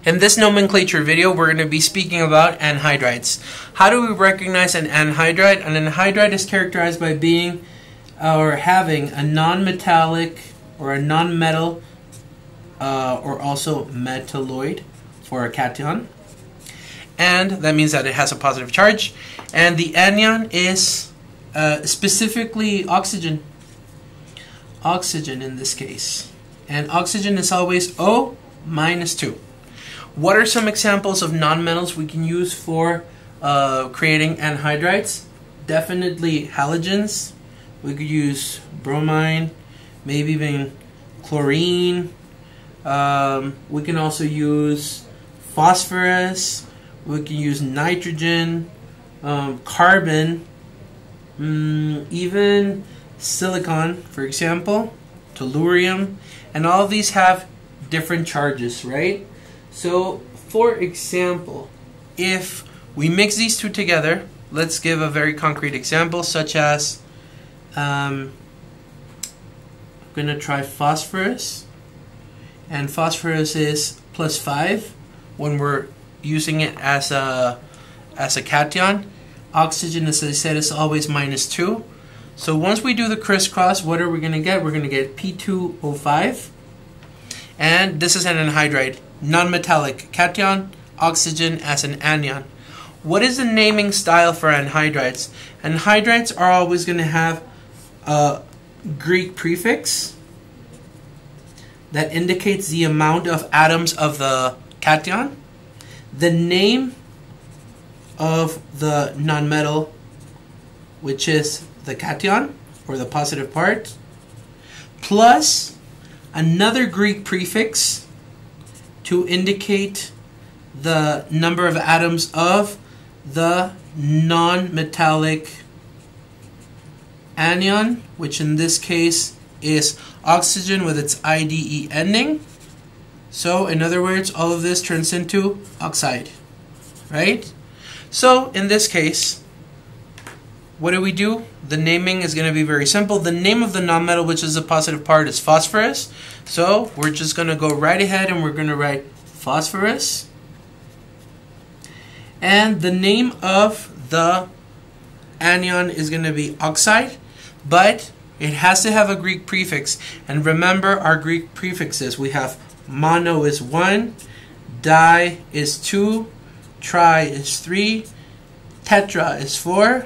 In this nomenclature video, we're going to be speaking about anhydrides. How do we recognize an anhydride? An anhydride is characterized by being or having a non-metallic or a non-metal or also metalloid for a cation. And that means that it has a positive charge. And the anion is specifically oxygen. Oxygen in this case. And oxygen is always O minus 2. What are some examples of nonmetals we can use for creating anhydrides? Definitely halogens. We could use bromine, maybe even chlorine. We can also use phosphorus. We can use nitrogen, carbon, even silicon, for example, tellurium, and all of these have different charges, right? So, for example, if we mix these two together, let's give a very concrete example, such as I'm going to try phosphorus, and phosphorus is plus 5 when we're using it as a cation. Oxygen, as I said, is always minus 2. So once we do the crisscross, what are we going to get? We're going to get P2O5, and this is an anhydride. Non-metallic cation, oxygen as an anion. What is the naming style for anhydrides? Anhydrides are always going to have a Greek prefix that indicates the amount of atoms of the cation, the name of the nonmetal, which is the cation or the positive part, plus another Greek prefix to indicate the number of atoms of the non-metallic anion, which in this case is oxygen with its IDE ending. So in other words, all of this turns into oxide, right? So in this case, what do? The naming is going to be very simple. The name of the nonmetal, which is the positive part, is phosphorus. So we're just going to go right ahead and we're going to write phosphorus. And the name of the anion is going to be oxide, but it has to have a Greek prefix. And remember our Greek prefixes. We have mono is 1, di is 2, tri is 3, tetra is 4,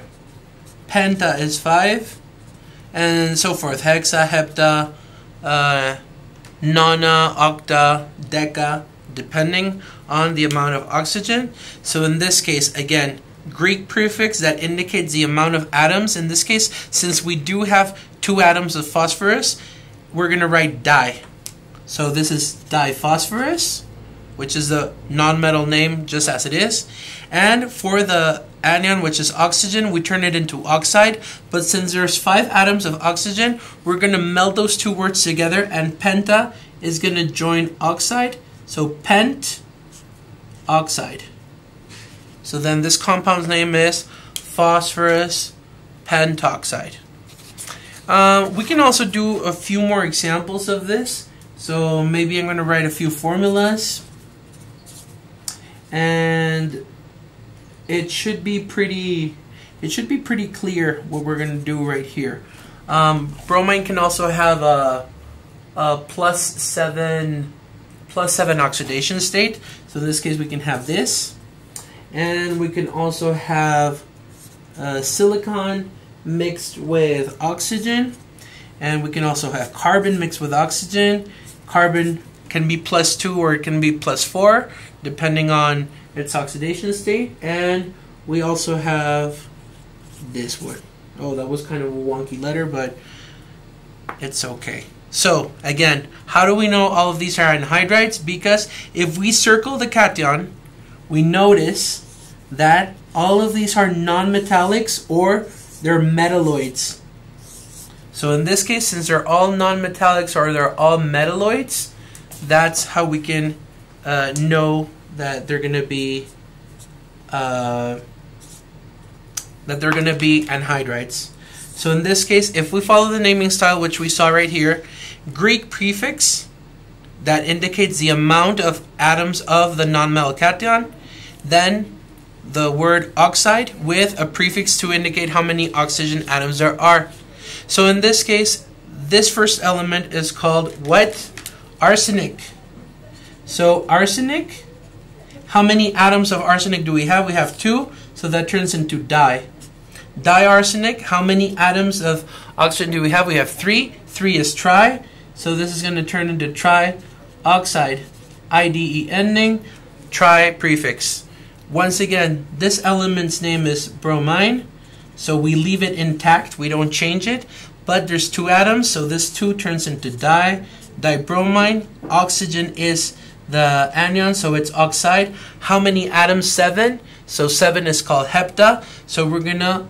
penta is 5, and so forth. Hexa, hepta, nona, octa, deca, depending on the amount of oxygen. So in this case, again, Greek prefix that indicates the amount of atoms. In this case, since we do have 2 atoms of phosphorus, we're going to write di. So this is diphosphorus, which is the non-metal name just as it is. And for the anion, which is oxygen, we turn it into oxide. But since there's 5 atoms of oxygen, we're going to meld those two words together, and penta is going to join oxide. So pent, oxide. So then this compound's name is phosphorus pentoxide. We can also do a few more examples of this. So maybe I'm going to write a few formulas, and it should be pretty clear what we're going to do right here. Bromine can also have a plus 7 oxidation state. So in this case, we can have this, and we can also have silicon mixed with oxygen, and we can also have carbon mixed with oxygen. Carbon can be plus 2 or it can be plus 4, depending on its oxidation state. And we also have this one. Oh, that was kind of a wonky letter, but it's okay. So again, how do we know all of these are anhydrides? Because if we circle the cation, we notice that all of these are non-metallics or they're metalloids. So in this case, since they're all non-metallics or they're all metalloids, that's how we can know that they're going to be anhydrides. So in this case, if we follow the naming style which we saw right here, Greek prefix that indicates the amount of atoms of the nonmetal cation. Then the word oxide with a prefix to indicate how many oxygen atoms there are. So in this case, this first element is called what? Arsenic. So arsenic, how many atoms of arsenic do we have? We have 2, so that turns into di. Diarsenic, how many atoms of oxygen do we have? We have 3. 3 is tri, so this is going to turn into trioxide. IDE ending, tri prefix. Once again, this element's name is bromine, so we leave it intact, we don't change it, but there's 2 atoms, so this 2 turns into dibromine. Oxygen is the anion, so it's oxide. How many atoms? 7. So 7 is called hepta. So we're gonna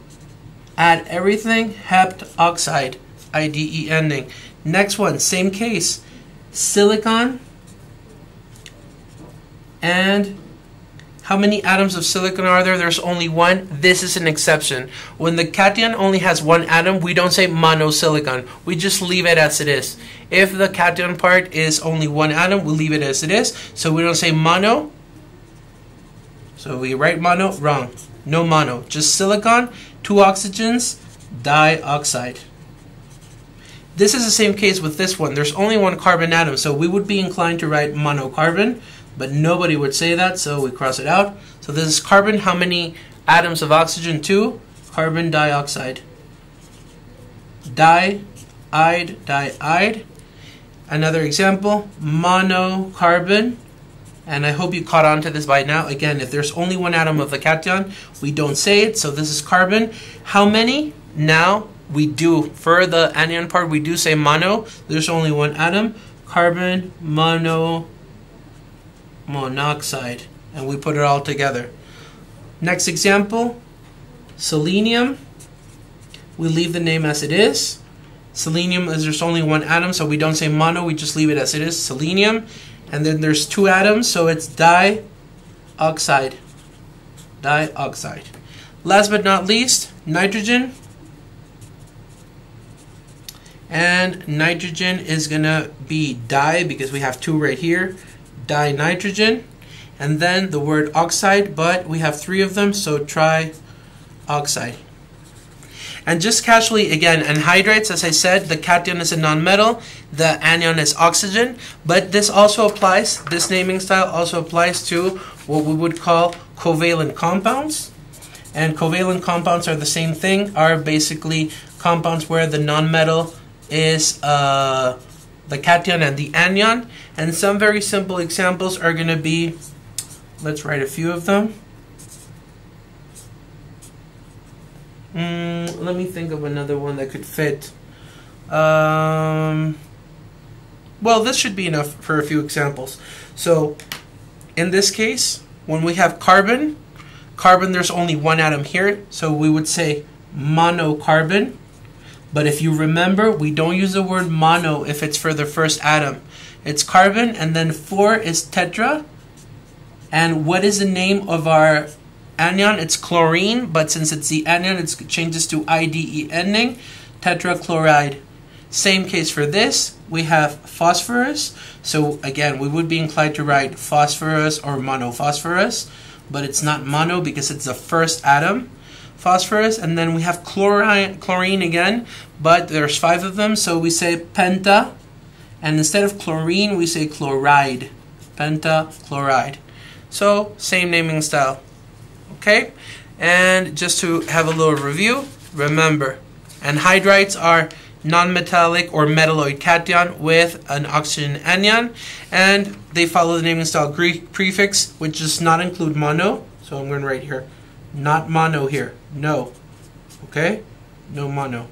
add everything, hept oxide, IDE ending. Next one, same case, silicon. And how many atoms of silicon are there? There's only 1. This is an exception. When the cation only has 1 atom, we don't say monosilicon. We just leave it as it is. If the cation part is only 1 atom, we leave it as it is. So we don't say mono. So we write mono, wrong. No mono. Just silicon, 2 oxygens, dioxide. This is the same case with this one. There's only 1 carbon atom, so we would be inclined to write monocarbon. But nobody would say that, so we cross it out. So this is carbon. How many atoms of oxygen? 2. Carbon dioxide. Diide. Another example, monocarbon. And I hope you caught on to this by now. Again, if there's only 1 atom of the cation, we don't say it. So this is carbon. How many? Now we do. For the anion part, we do say mono. There's only 1 atom. Carbon monoxide, and we put it all together. Next example, selenium. We leave the name as it is. Selenium is there's only 1 atom, so we don't say mono, we just leave it as it is, selenium. And then there's 2 atoms, so it's dioxide. Last but not least, nitrogen. And nitrogen is gonna be di because we have 2 right here. Dinitrogen, and then the word oxide, but we have 3 of them, so trioxide. And just casually, again, anhydrides, as I said, the cation is a nonmetal, the anion is oxygen, but this also applies, this naming style also applies to what we would call covalent compounds. And covalent compounds are the same thing, are basically compounds where the nonmetal is the cation and the anion. And some very simple examples are going to be, let's write a few of them. Let me think of another one that could fit. Well, this should be enough for a few examples. So, in this case, when we have carbon, there's only 1 atom here, so we would say monocarbon. But if you remember, we don't use the word mono if it's for the first atom. It's carbon, and then 4 is tetra. And what is the name of our anion? It's chlorine, but since it's the anion, it changes to IDE ending, tetrachloride. Same case for this. We have phosphorus. So again, we would be inclined to write phosphorus or monophosphorus, but it's not mono because it's the first atom. Phosphorus, and then we have chlorine again, but there's 5 of them, so we say penta, and instead of chlorine we say chloride, pentachloride. So same naming style. Okay, and just to have a little review, remember, anhydrides are non-metallic or metalloid cation with an oxygen anion, and they follow the naming style Greek prefix, which does not include mono. So I'm going to write here, not mono here, no. Okay, no mono.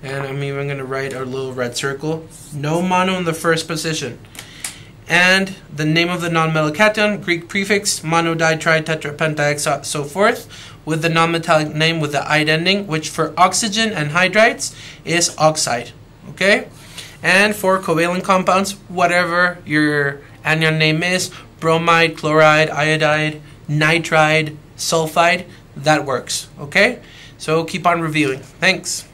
And I'm even going to write a little red circle, no mono in the first position. And the name of the non-metallic cation, Greek prefix, mono, di, tri, tetra, penta, so forth, with the non-metallic name with the ide ending, which for oxygen and hydrides is oxide. Okay? And for covalent compounds, whatever your anion name is, bromide, chloride, iodide, nitride, sulfide, that works. Okay? So keep on reviewing. Thanks.